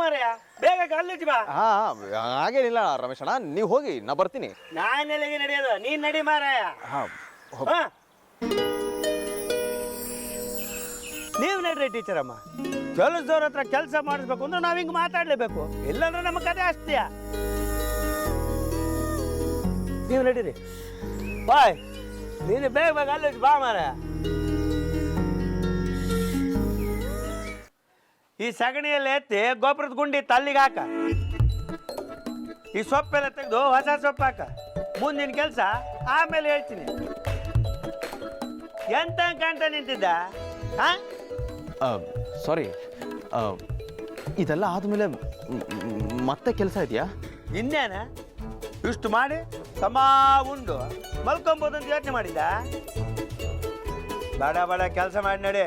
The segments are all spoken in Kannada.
ಮಾರಯ್ಯ, ಬೇಗ ಕಾಲೇಜ್ ಬಾ. ಹಾ ಹಾಗೇನಿಲ್ಲ ರಮೇಶ್ ಅಣ್ಣ, ನೀವು ಹೋಗಿ ನಾ ಬರ್ತೀನಿ. ನಾನೆಲ್ಲಿಗೆ ನಡೆಯೋದು, ನೀನ್ ನಡಿ ಮಾರಾಯ. ಹಾ ನೀವು ನಡ್ರಿ ಟೀಚರ್ ಅಮ್ಮ. ಕೆಲಸದವ್ರ ಹತ್ರ ಕೆಲಸ ಮಾಡಿಸ್ಬೇಕು ಅಂದ್ರೆ ನಾವ್ ಹಿಂಗ್ ಮಾತಾಡ್ಲೇಬೇಕು, ಇಲ್ಲಾಂದ್ರೆ ನಮ್ಮ ಕತೆ ಅಷ್ಟೇ. ನೀವು ನಡೀರಿ ಬಾಯ್. ನೀನು ಬೇಗ ಬೇಗ ಕಾಲೇಜ್ ಬಾ ಮಾರಾಯ. ಈ ಸಗಣಿಯಲ್ಲಿ ಎತ್ತಿ ಗೊಬ್ಬರದ ಗುಂಡಿ ತಲ್ಲಿಗೆ ಹಾಕ. ಈ ಸೊಪ್ಪೆಲ್ಲ ತೆಗೆದು ಹೊಸ ಸೊಪ್ಪು ಹಾಕ. ಮುಂದಿನ ಕೆಲಸ ಆಮೇಲೆ ಹೇಳ್ತೀನಿ. ಎಂತ ಕಾಣ್ತ ನಿಂತಿದ್ದ? ಸಾರಿ, ಇದೆಲ್ಲ ಆದಮೇಲೆ ಮತ್ತೆ ಕೆಲಸ ಇದೆಯಾ? ಇನ್ನೇನ ಇಷ್ಟು ಮಾಡಿ ಸಮ ಉಂಡು ಮಲ್ಕೊಂಬೋದಂತ ಯೋಚನೆ ಮಾಡಿದ್ದ? ಬೇಡ ಬೇಡ, ಕೆಲಸ ಮಾಡಿ ನಡಿ.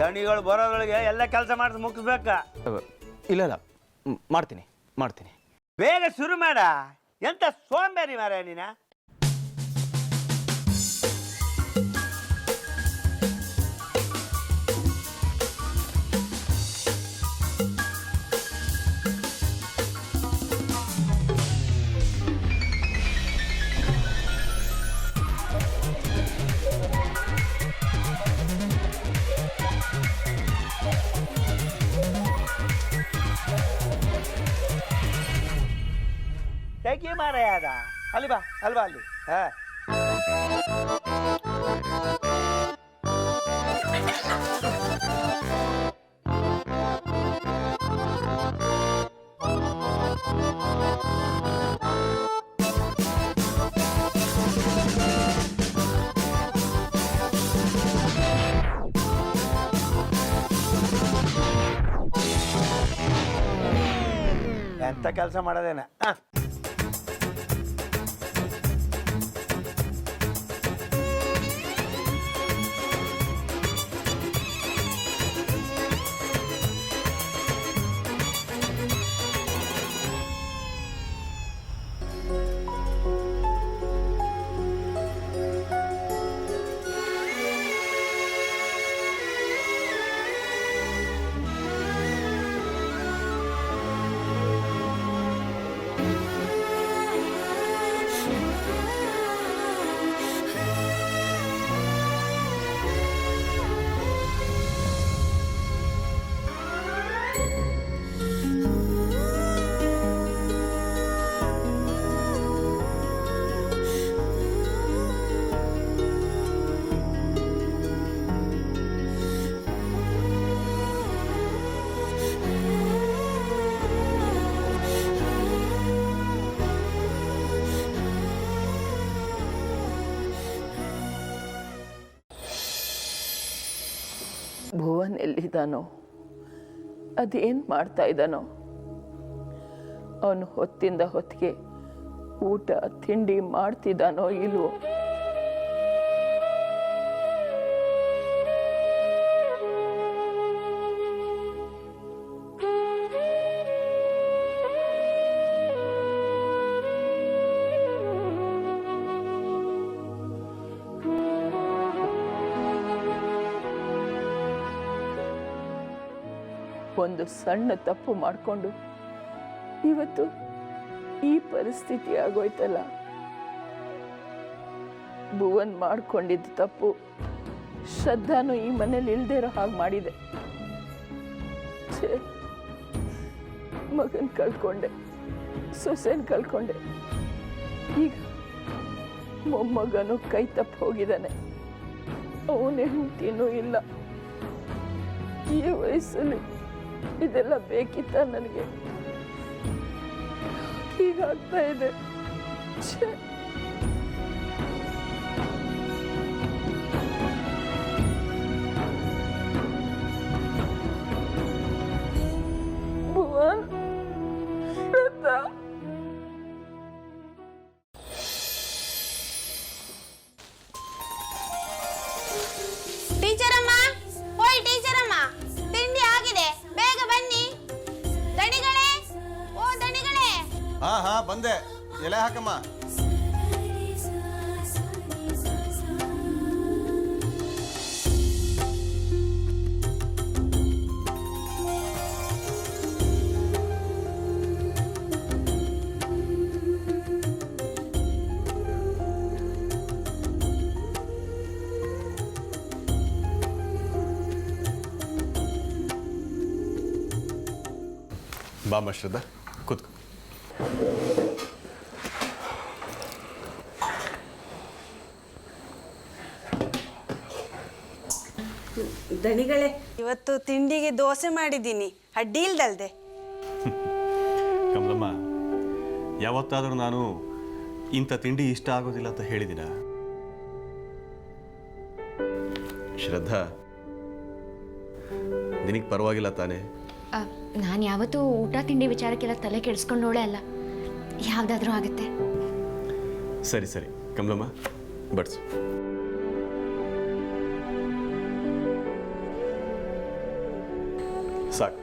ದಣಿಗಳು ಬರೋಗಳಿಗೆ ಎಲ್ಲ ಕೆಲಸ ಮಾಡಿಸಿ ಮುಗಿಸ್ಬೇಕ. ಇಲ್ಲ ಇಲ್ಲ, ಮಾಡ್ತೀನಿ ಮಾಡ್ತೀನಿ. ಬೇಗ ಶುರು ಮಾಡ. ಎಂತ ಸೋಂಬೇರಿ ಮಾರ ನೀನ. ಹೇಗೆ ಮಾರಾಯ ಅದ? ಅಲ್ಲಿ ಬಾ, ಅಲ್ವಾ ಅಲ್ಲಿ. ಎಂತ ಕೆಲಸ ಮಾಡೋದೇನ. ಭುವನ್ ಎಲ್ಲಿದ್ದಾನೋ, ಅದೇನು ಮಾಡ್ತಾ ಇದ್ದಾನೋ. ಅವನು ಹೊತ್ತಿಂದ ಹೊತ್ತಿಗೆ ಊಟ ತಿಂಡಿ ಮಾಡ್ತಿದ್ದಾನೋ ಇಲ್ವೋ. ಒಂದು ಸಣ್ಣ ತಪ್ಪು ಮಾಡಿಕೊಂಡು ಇವತ್ತು ಈ ಪರಿಸ್ಥಿತಿ ಆಗೋಯ್ತಲ್ಲ. ಭುವನ್ ಮಾಡ್ಕೊಂಡಿದ್ದ ತಪ್ಪು ಶ್ರದ್ಧಾನು ಈ ಮನೇಲಿ ಇಲ್ದೇ ಇರೋ ಹಾಗೆ ಮಾಡಿದೆ. ಮಗನ್ ಕಳ್ಕೊಂಡೆ, ಸೊಸೆನ್ ಕಳ್ಕೊಂಡೆ. ಈಗ ಮೊಮ್ಮಗನು ಕೈ ತಪ್ಪು ಹೋಗಿದ್ದಾನೆ. ಅವನೇ ಹೆಂಡತಿನೂ ಇಲ್ಲ. ಈ ವಯಸ್ಸಲ್ಲಿ ಇದೆಲ್ಲ ಬೇಕಿತ್ತ ನನಗೆ? ಹೀಗಾಗ್ತಾ ಇದೆ. ಭುವನ್, ಶ್ರದ್ಧಾ, ಟೀಚರ್ ಅಮ್ಮ, ಓಯ್ ಟೀಚರ್ ಅಮ್ಮ, ತಿಂಡಿ ಆಗಿದೆ, ಬೇಗ ಬನ್ನಿ. ದಣಿಗಳೇ, ಓ ದಣಿಗಳೇ. ಹಾ ಬಂದೆ. ಎಲೆ ಹಾಕಮ್ಮ. ಬಾಮ್ಮ ಶ್ರದ್ಧಾ ಕೂತ್ಕೊ. ದಣಿಗಳೇ, ಇವತ್ತು ತಿಂಡಿಗೆ ದೋಸೆ ಮಾಡಿದ್ದೀನಿ, ಅಡ್ಡಿ ಇಲ್ದಲ್ದೆ. ಕಮಲಮ್ಮ, ಯಾವತ್ತಾದರೂ ನಾನು ಇಂಥ ತಿಂಡಿ ಇಷ್ಟ ಆಗೋದಿಲ್ಲ ಅಂತ ಹೇಳಿದ್ದೀನ? ಶ್ರದ್ಧಾ, ನಿನಗೆ ಪರವಾಗಿಲ್ಲ ತಾನೇ? ನಾನು ಯಾವತ್ತೂ ಊಟ ತಿಂಡಿ ವಿಚಾರಕ್ಕೆಲ್ಲ ತಲೆ ಕೆಡಿಸ್ಕೊಂಡೋಳೆ ಅಲ್ಲ, ಯಾವುದಾದ್ರೂ ಆಗುತ್ತೆ. ಸರಿ ಸರಿ ಕಮಲಮ್ಮ, ಬಡ್ಸು. ಸಾಕು.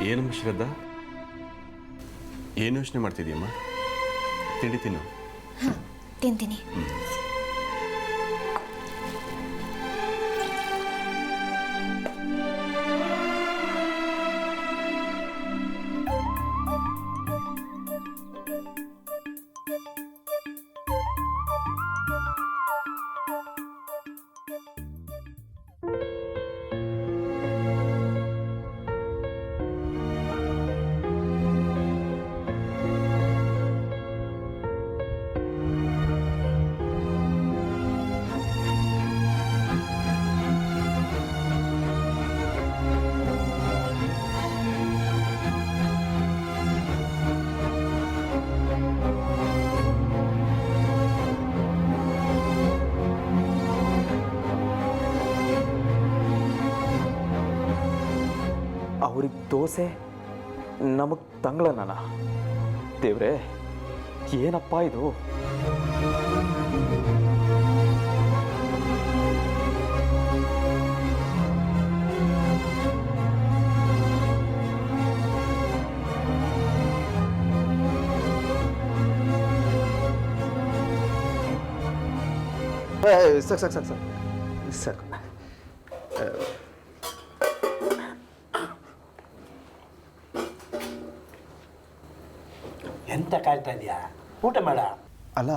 ಏನಮ್ಮ ಶ್ರದ್ಧಾ, ಏನು ಯೋಚನೆ ಮಾಡ್ತಿದ್ದೀಯಮ್ಮ? ತಿಂಡಿ ತಿನ್ನು. ಹಾಂ, ತಿಂತೀನಿ. ಅವ್ರಿಗೆ ದೋಸೆ, ನಮಗೆ ತಂಗ್ಳನ? ದೇವ್ರೆ, ಏನಪ್ಪ ಇದು? ಸಾಕು. ಎಂತ ಕಾಯ್ತಾ ಇದೆಯಾ? ಊಟ ಮಾಡ. ಅಲ್ಲ,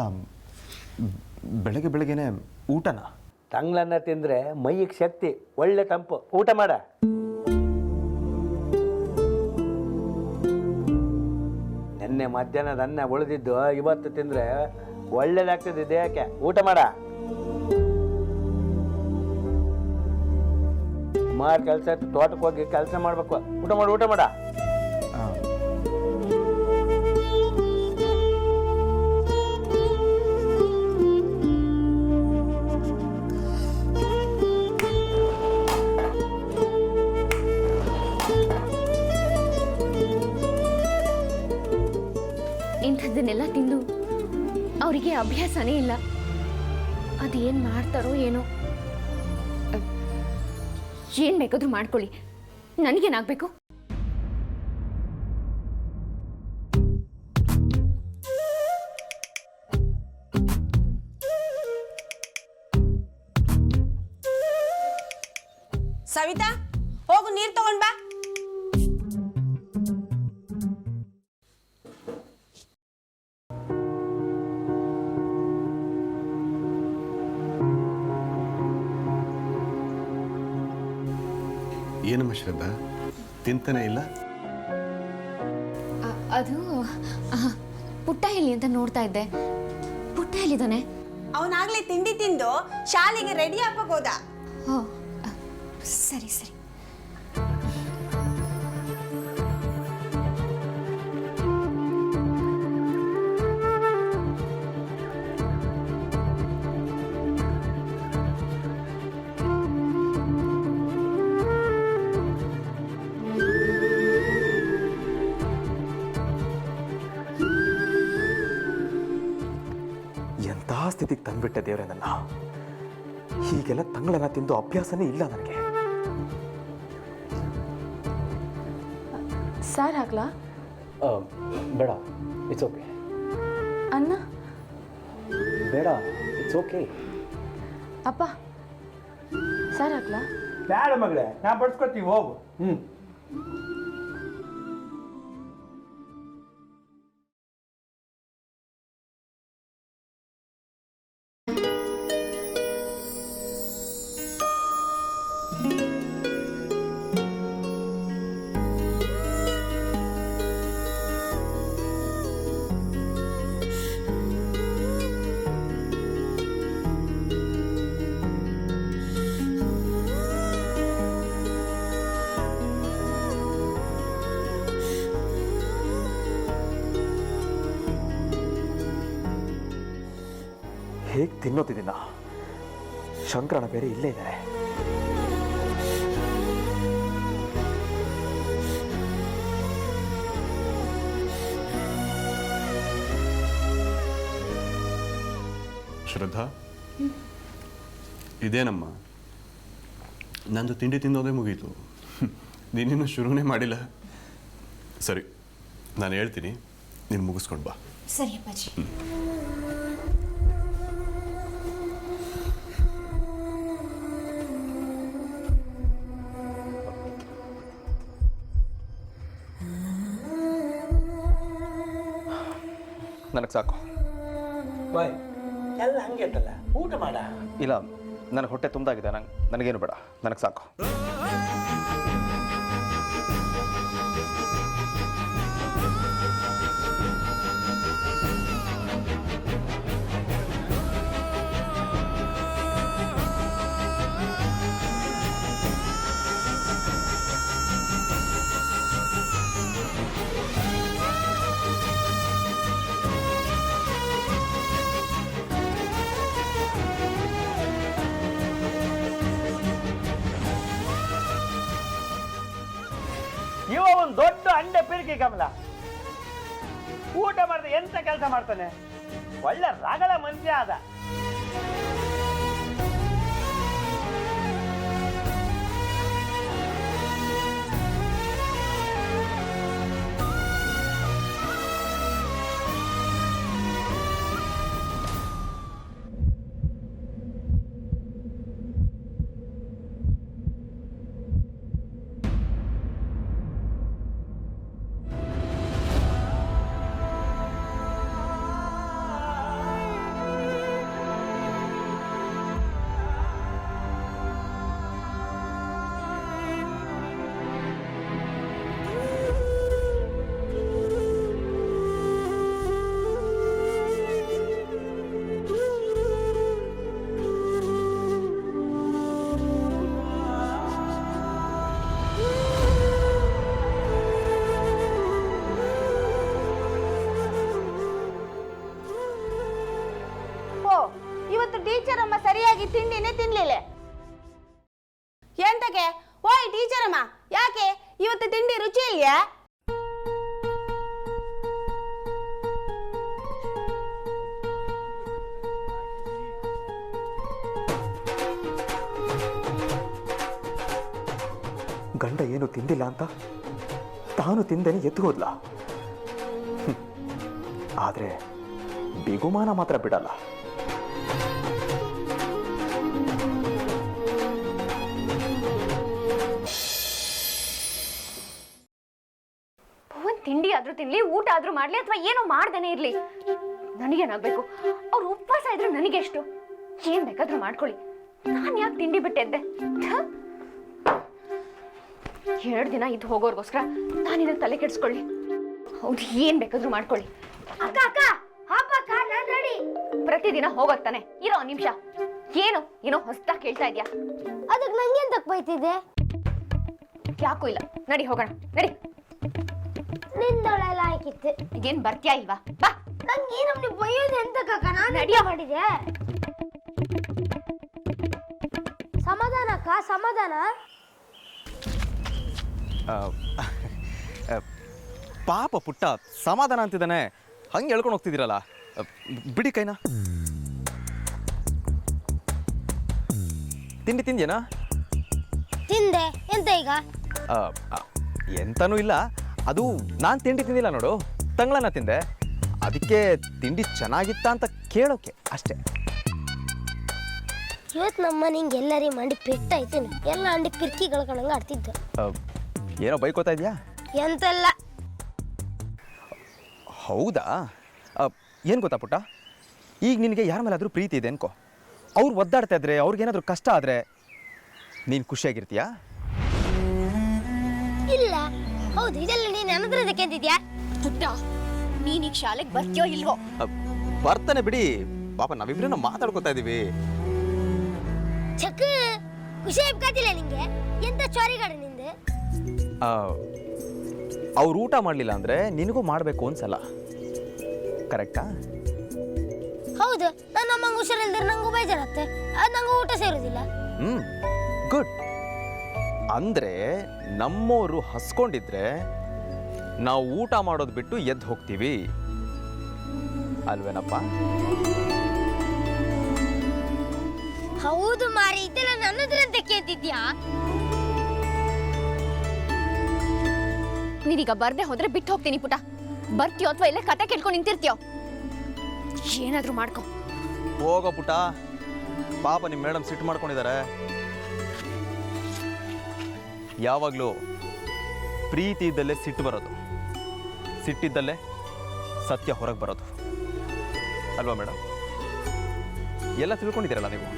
ಬೆಳಗ್ಗೆ ಬೆಳಗ್ಗೆನೆ ಊಟನ? ತಂಗ್ಳನ್ನ ತಿಂದರೆ ಮೈಗೆ ಶಕ್ತಿ, ಒಳ್ಳೆ ತಂಪು. ಊಟ ಮಾಡ. ನಿನ್ನೆ ಮಧ್ಯಾಹ್ನದ ಅನ್ನ ಉಳಿದಿದ್ದು ಇವತ್ತು ತಿಂದರೆ ಒಳ್ಳೇದಾಗ್ತದೆ ದೇಹಕ್ಕೆ. ಊಟ ಮಾಡ. ಸುಮಾರು ಕೆಲಸ ಇತ್ತು, ತೋಟಕ್ಕೆ ಹೋಗಿ ಕೆಲಸ ಮಾಡ್ಬೇಕು. ಊಟ ಮಾಡು, ಊಟ ಮಾಡ. ಇಂಥದ್ದನ್ನೆಲ್ಲ ತಿಂದು ಅವರಿಗೆ ಅಭ್ಯಾಸನೇ ಇಲ್ಲ. ಅದೇನು ಮಾಡ್ತಾರೋ ಏನೋ. ಏನು ಬೇಕಾದ್ರೂ ಮಾಡ್ಕೊಳ್ಳಿ, ನನಗೇನಾಗಬೇಕು? ಸವಿತಾ, ಹೋಗು ನೀರು ತಗೊಂಡ್ ಬಾ. ಏನಮ್ಮ ಶ್ರದ್ಧಾ, ತಿಂತಾನೆ ಇಲ್ಲ? ಅದು ಪುಟ್ಟ ಎಲ್ಲಿ ಅಂತ ನೋಡ್ತಾ ಇದ್ದೆ. ಪುಟ್ಟ ಎಲ್ಲಿದ್ದಾನೆ? ಅವನಾಗ್ಲೇ ತಿಂಡಿ ತಿಂದು ಶಾಲೆಗೆ ರೆಡಿ ಆಗ್ಬೋದಾ? ಓ, ಸರಿ ಸರಿ. ಸ್ಥಿತಿಗೆ ತಂದುಬಿಟ್ಟೆ ದೇವ್ರೆ ನನ್ನ. ಹೀಗೆಲ್ಲ ತಂಗಳನ್ನ ತಿಂದು ಅಭ್ಯಾಸನೇ ಇಲ್ಲ ನನಗೆ. ಸಾರು ಹಾಕ್ಲಾ? ಬೇಡ, ಇಟ್ಸ್ ಓಕೆ. ಅನ್ನ? ಬೇಡ, ಇಟ್ಸ್ ಓಕೆ. ಅಪ್ಪ ಸಾರು ಹಾಕ್ಲಾ? ಬೇಡ ಮಗಳೇ, ನಾ ಬಡ್ಸ್ಕೊತೀವಿ, ಹೋಗು. ಹೇಗೆ ತಿನ್ನೋತಿದ್ದೀನ? ಶಂಕರಣ ಬೇರೆ ಇಲ್ಲೇ ಇದ್ದಾರೆ. ಶ್ರದ್ಧಾ, ಇದೇನಮ್ಮ, ನಂದು ತಿಂಡಿ ತಿನ್ನೋದೇ ಮುಗೀತು. ನೀನಿನ್ನೂ ಶುರುನೇ ಮಾಡಿಲ್ಲ. ಸರಿ, ನಾನು ಹೇಳ್ತೀನಿ, ನೀನು ಮುಗಿಸ್ಕೊಂಡು ಬಾ. ಸರಿ ಅಪ್ಪಾಜಿ. ನನಗೆ ಸಾಕು. ಬಾಯ್, ಎಲ್ಲ ಹಂಗೆ ಇತ್ತಲ್ಲ, ಊಟ ಮಾಡ. ಇಲ್ಲ, ನನಗೆ ಹೊಟ್ಟೆ ತುಂಬ್ದಾಗಿದೆ. ನನಗೇನು ಬೇಡ, ನನಗೆ ಸಾಕು. ಇವ ಒಂದು ದೊಡ್ಡ ಅಂಡೆ ಪಿರಿಕಿ ಕಮಲ. ಊಟ ಮಾಡಿದ್ರೆ ಎಂತ ಕೆಲಸ ಮಾಡ್ತಾನೆ, ಒಳ್ಳೆ ರಗಳ ಮನುಷ್ಯ ಆದ. ಇವತ್ತು ಟೀಚರ್ ಅಮ್ಮ ಸರಿಯಾಗಿ ತಿಂಡಿನೇ ತಿನ್ಲಿಲ್ಲ. ಎಂತಕ್ಕೆ? ಓಯ್ ಟೀಚರ್ ಅಮ್ಮ, ಯಾಕೆ ಇವತ್ತು ತಿಂಡಿ ರುಚಿ ಇಲ್ಯಾ? ಗಂಡ ಏನು ತಿಂದಿಲ್ಲ ಅಂತ ತಾನು ತಿಂದೇನೆ ಎದ್ದು ಹೋದ್ಲ. ಆದ್ರೆ ಬಿಗುಮಾನ ಮಾತ್ರ ಬಿಡಲ್ಲ. ತಿಂಡಿ ಆದ್ರೂ ತಿನ್ಲಿ, ಊಟ ಆದ್ರೂ ಮಾಡ್ಲಿ, ಅಥವಾ ಏನೋ ಮಾಡ್ದೇನೆ ಇರ್ಲಿ, ನನಗೇನಾಗ್ಬೇಕು? ಅವ್ರು ಉಪವಾಸ ಇದ್ರೆ ನನಗೆಷ್ಟು? ಏನ್ ಬೇಕಾದ್ರೂ ಮಾಡ್ಕೊಳ್ಳಿ, ನಾನು ಯಾಕೆ ತಿಂಡಿ ಬಿಟ್ಟೆದ್ದೆ? 2 ದಿನ ಇದು ಹೋಗೋರ್ಗೋಸ್ಕರ ನಾನಿನ್ನ ತಲೆ ಕೆಡಿಸ್ಕೊಳ್ಳಿ. ಹೌದು, ಏನ್ ಬೇಕಾದ್ರೂ ಮಾಡ್ಕೊಳ್ಳಿ. ಅಕ್ಕ ಅಕ್ಕ ಹಾಪಕ್ಕ, ನಾನ್ ರೆಡಿ. ಪ್ರತಿದಿನ ಹೋಗೋಗ್ತಾನೆ, ಇರೋ 1 ನಿಮಿಷ. ಏನೋ ಹೊಸ್ದಾಗಿ ಕೇಳ್ತಾ ಇದ್ಯಾ? ಅದಕ್ಕೆ ನಂಗೆ ಎಂತಕ್ ಬೈತಿದ್ದೆ? ಯಾಕೂ ಇಲ್ಲ, ನಡಿ ಹೋಗೋಣ, ನಡಿ. ನಿಂದೊಳೆಲ್ಲ ಆಯ್ಕಿತ್ತು. ಈಗೇನ್ ಬರ್ತೀಯಾ ಇಲ್ವಾ? ಬಾ. ನಂಗೆ ನಮ್ಗೆ ಬೈಯೋದು ಎಂತಕ್ಕ? ನಾನು ನಡಿಯ ಮಾಡಿದೆ. ಸಮಾಧಾನ ಅಕ್ಕ, ಸಮಾಧಾನ. ಪಾಪ ಪುಟ್ಟ ಸಮಾಧಾನ ಅಂತಿದ್ದಾನೆ, ಹಂಗೆ ಹೇಳ್ಕೊಂಡು ಹೋಗ್ತಿದ್ದೀರಲ್ಲ. ಬಿಡಿ ಕೈನಾ. ತಿಂಡಿ ತಿಂದ್ಯೇನಾ? ತಿಂದೆ. ಎಂತ ಈಗ? ಎಂತನೂ ಇಲ್ಲ. ಅದು ನಾನು ತಿಂಡಿ ತಿಂದಿಲ್ಲ ನೋಡು, ತಂಗಳನ್ನ ತಿಂದೆ. ಅದಕ್ಕೆ ತಿಂಡಿ ಚೆನ್ನಾಗಿತ್ತ ಅಂತ ಕೇಳೋಕೆ ಅಷ್ಟೇ. ಇವತ್ತು ನಮ್ಮ ಮನೆಗೆ ಎಲ್ಲರಿ ಮಂಡಿ ಪೆಟ್ಟಾಯ್ತೇನೆ. ಎಲ್ಲ ಅಂಡಿ ಪಿರ್ಕಿ ಕಳ್ಕೊಂಡಂಗೆ ಆಡ್ತಿದ್ದೆ. ಏನೋ ಬೈಕೋತಾ ಇದೆಯಾ? ಎಂತಲ್ಲ. ಹೌದಾ? ಏನು ಗೊತ್ತಾ ಪುಟ್ಟ, ಈಗ ನಿನಗೆ ಯಾರ ಮೇಲಾದರೂ ಪ್ರೀತಿ ಇದೆ ಅನ್ಕೋ, ಅವ್ರು ಒದ್ದಾಡ್ತಾ ಇದ್ರೆ, ಅವ್ರಿಗೇನಾದರೂ ಕಷ್ಟ ಆದರೆ ನೀನು ಖುಷಿಯಾಗಿರ್ತೀಯಾ? ಇಲ್ಲ. ಹೌದು, ಇದೆಲ್ಲ ನೀನು ಅನ್ನದ್ರದಕ್ಕೆ ಅಂತಿದ್ಯಾ? ಪುಟ್ಟ, ನೀನೀಗ ಶಾಲೆಗೆ ಬರ್ತೀಯೋ ಇಲ್ವೋ? ಬರ್ತಾನೆ ಬಿಡಿ ಪಾಪ, ನಾವಿಬ್ರೇನೋ ಮಾತಾಡ್ಕೋತಾ ಇದೀವಿ. ಚಕ್ ಖುಷಿ ಆಗ್ತಿಲ್ಲ ನಿಂಗೆ? ಎಂತ ಚೋರಿಗಾಡ ನಿಂದೆ? ಅವ್ರು ಊಟ ಮಾಡಲಿಲ್ಲ ಅಂದರೆ ನಿನಗೂ ಮಾಡಬೇಕು ಅನ್ಸಲ್ಲ, ಕರೆಕ್ಟಾ? ಹೌದು, ನನ್ನ ಅಮ್ಮಂಗೆ ಹುಷಾರಿಲ್ದ್ರೆ ನಂಗೂ ಬೇಜಾರತ್ತೆ. ಅದು ನಂಗೂ ಊಟ ಸೇರೋದಿಲ್ಲ. ಗುಡ್. ಅಂದರೆ ನಮ್ಮವರು ಹಸ್ಕೊಂಡಿದ್ರೆ ನಾವು ಊಟ ಮಾಡೋದು ಬಿಟ್ಟು ಎದ್ದು ಹೋಗ್ತೀವಿ ಅಲ್ವೇನಪ್ಪ? ಹೌದು ಮಾರಿ, ಇದೆಲ್ಲ ನನ್ನದ್ರಂತೆ ಕೇಳ್ತಿದ್ಯಾ? ನೀನೀಗ ಬರ್ದೆ ಹೋದ್ರೆ ಬಿಟ್ಟು ಹೋಗ್ತೀನಿ ಪುಟ. ಬರ್ತೀಯೋ ಅಥವಾ ಇಲ್ಲೇ ಕತೆ ಕೇಳ್ಕೊಂಡು ನಿಂತಿರ್ತೀಯೋ? ಏನಾದ್ರೂ ಮಾಡ್ಕೊ. ಹೋಗೋ ಪುಟ, ಪಾಪ ನಿಮ್ಮ ಮೇಡಮ್ ಸಿಟ್ಟು ಮಾಡ್ಕೊಂಡಿದ್ದಾರೆ. ಯಾವಾಗಲೂ ಪ್ರೀತಿ ಇದ್ದಲ್ಲೇ ಸಿಟ್ಟು ಬರೋದು, ಸಿಟ್ಟಿದ್ದಲ್ಲೇ ಸತ್ಯ ಹೊರಗೆ ಬರೋದು ಅಲ್ವಾ ಮೇಡಮ್? ಎಲ್ಲ ತಿಳ್ಕೊಂಡಿದ್ದೀರಲ್ಲ ನೀವು,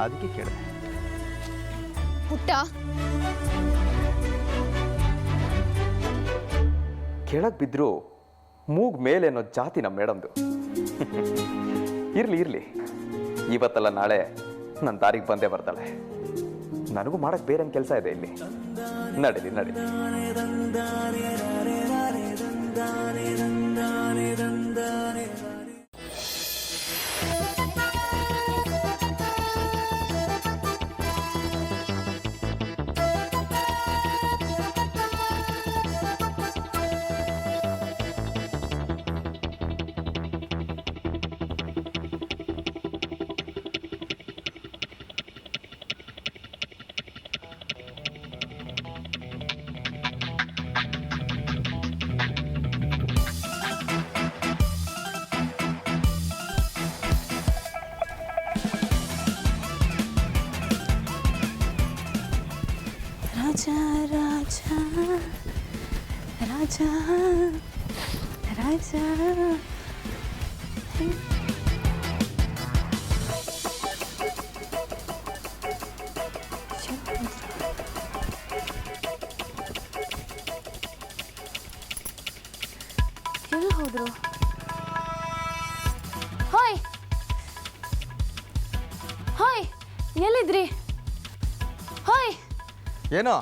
ಅದಕ್ಕೆ ಕೇಳಿದೆ. ಪುಟ್ಟ, ಕೆಳಗೆ ಬಿದ್ದರೂ ಮೂಗ್ ಮೇಲೆ ಅನ್ನೋ ಜಾತಿ ನಮ್ಮ ಮೇಡಮ್ದು. ಇರಲಿ ಇರಲಿ, ಇವತ್ತಲ್ಲ ನಾಳೆ ನನ್ನ ದಾರಿಗೆ ಬಂದೇ ಬರ್ತಾಳೆ. ನನಗೂ ಮಾಡಕ್ಕೆ ಬೇರೆ ಕೆಲಸ ಇದೆ ಇಲ್ಲಿ. ನಡೀಲಿ ನಡೀಲಿ. ರಾಜಾ ರಾಜಾ ರಾಜಾ ರಾಜಾ ಎಲ್ಲಿ ಹೋದ್ರು? ಹಾಯ್ ಹಾಯ್, ಎಲ್ಲಿದ್ರಿ? ಹಾಯ್. ಏನೋ?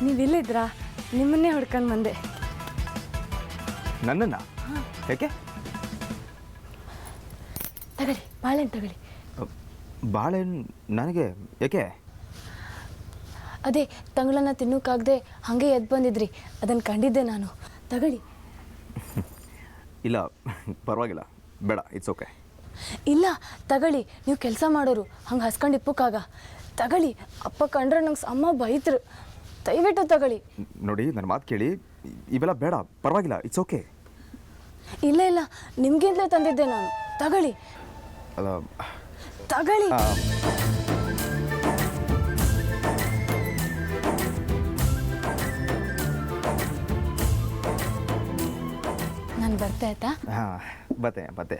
ನೀವಿಲ್ಲಿದ್ರಾ? ನಿಮ್ಮನ್ನೇ ಹುಡ್ಕೊಂಡು ಬಂದೆ. ನನ್ನನ್ನು ಯಾಕೆ? ತಗೊಳ್ಳಿ, ಬಾಳೆಹಣ್ಣು ತಗೊಳ್ಳಿ. ಬಾಳೆಹಣ್ಣು ನನಗೆ ಯಾಕೆ? ಅದೇ ತಂಗಳನ್ನ ತಿನ್ನೋಕ್ಕಾಗದೆ ಹಾಗೆ ಎದ್ದು ಬಂದಿದ್ರಿ, ಅದನ್ನು ಕಂಡಿದ್ದೆ ನಾನು. ತಗೊಳ್ಳಿ. ಇಲ್ಲ ಪರವಾಗಿಲ್ಲ, ಬೇಡ, ಇಟ್ಸ್ ಓಕೆ. ಇಲ್ಲ ತಗೊಳ್ಳಿ, ನೀವು ಕೆಲಸ ಮಾಡೋರು ಹಂಗೆ ಹಸ್ಕೊಂಡು ಇಪ್ಪಕ್ಕಾಗ. ತಗೊಳ್ಳಿ, ಅಪ್ಪ ಕಂಡ್ರೆ ನಂಗೆ ಅಮ್ಮ ಬೈದ್ರು. ದಯವಿಟ್ಟು ತಗೊಳ್ಳಿ. ನೋಡಿ, ನನ್ನ ಮಾತು ಕೇಳಿ, ಇವೆಲ್ಲ ಬೇಡ, ಪರವಾಗಿಲ್ಲ, ಇಟ್ಸ್ ಓಕೆ. ಇಲ್ಲ ಇಲ್ಲ, ನಿಮಗಿಂತಲೇ ತಂದಿದ್ದೆ ನಾನು. ತಗೊಳ್ಳಿ ತಗೊಳ್ಳಿ. ನಾನು ಬರ್ತೆ ಆಯ್ತಾ? ಹಾಂ, ಬತ್ತೆ.